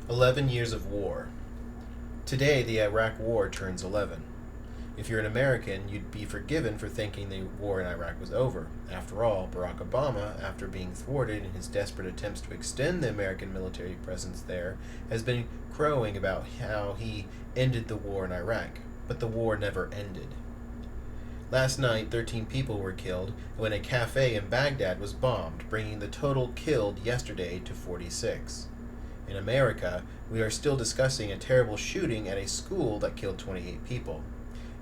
11 years of war. Today, the Iraq War turns 11. If you're an American, you'd be forgiven for thinking the war in Iraq was over. After all, Barack Obama, after being thwarted in his desperate attempts to extend the American military presence there, has been crowing about how he ended the war in Iraq. But the war never ended. Last night, 13 people were killed when a cafe in Baghdad was bombed, bringing the total killed yesterday to 46. In America, we are still discussing a terrible shooting at a school that killed 28 people,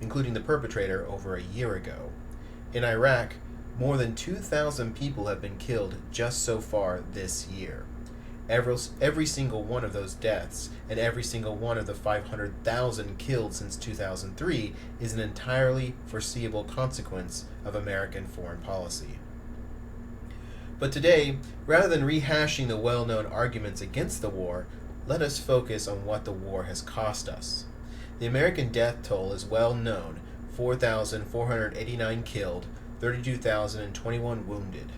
including the perpetrator over a year ago. In Iraq, more than 2,000 people have been killed just so far this year. Every single one of those deaths, and every single one of the 500,000 killed since 2003, is an entirely foreseeable consequence of American foreign policy. But today, rather than rehashing the well-known arguments against the war, let us focus on what the war has cost us. The American death toll is well known: 4,489 killed, 32,021 wounded.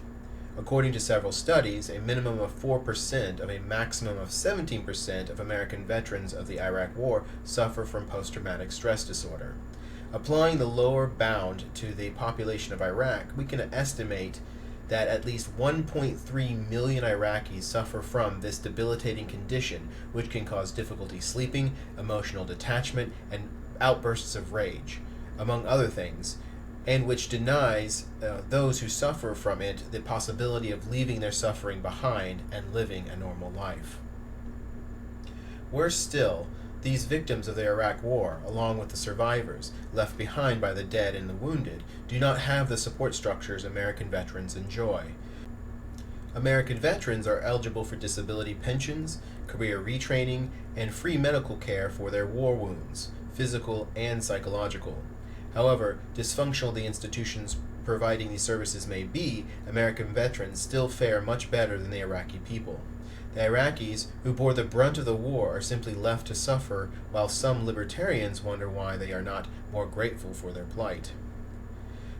According to several studies, a minimum of 4% of a maximum of 17% of American veterans of the Iraq War suffer from post-traumatic stress disorder. Applying the lower bound to the population of Iraq, we can estimate that at least 1.3 million Iraqis suffer from this debilitating condition, which can cause difficulty sleeping, emotional detachment, and outbursts of rage, among other things, and which denies those who suffer from it the possibility of leaving their suffering behind and living a normal life. Worse still, these victims of the Iraq War, along with the survivors, left behind by the dead and the wounded, do not have the support structures American veterans enjoy. American veterans are eligible for disability pensions, career retraining, and free medical care for their war wounds, physical and psychological. However, dysfunctional the institutions providing these services may be, American veterans still fare much better than the Iraqi people. The Iraqis who bore the brunt of the war are simply left to suffer, while some libertarians wonder why they are not more grateful for their plight.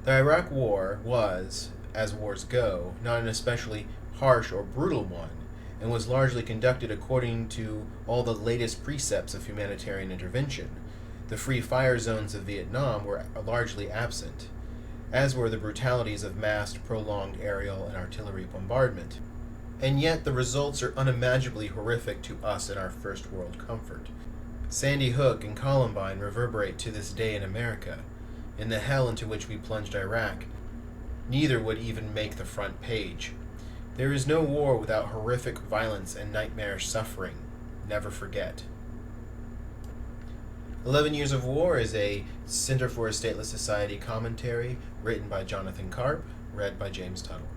The Iraq War was, as wars go, not an especially harsh or brutal one, and was largely conducted according to all the latest precepts of humanitarian intervention. The free fire zones of Vietnam were largely absent, as were the brutalities of massed, prolonged aerial and artillery bombardment. And yet the results are unimaginably horrific to us in our first world comfort. Sandy Hook and Columbine reverberate to this day in America. In the hell into which we plunged Iraq, neither would even make the front page. There is no war without horrific violence and nightmarish suffering. Never forget. 11 Years of War is a Center for a Stateless Society commentary written by Jonathan Karp, read by James Tuttle.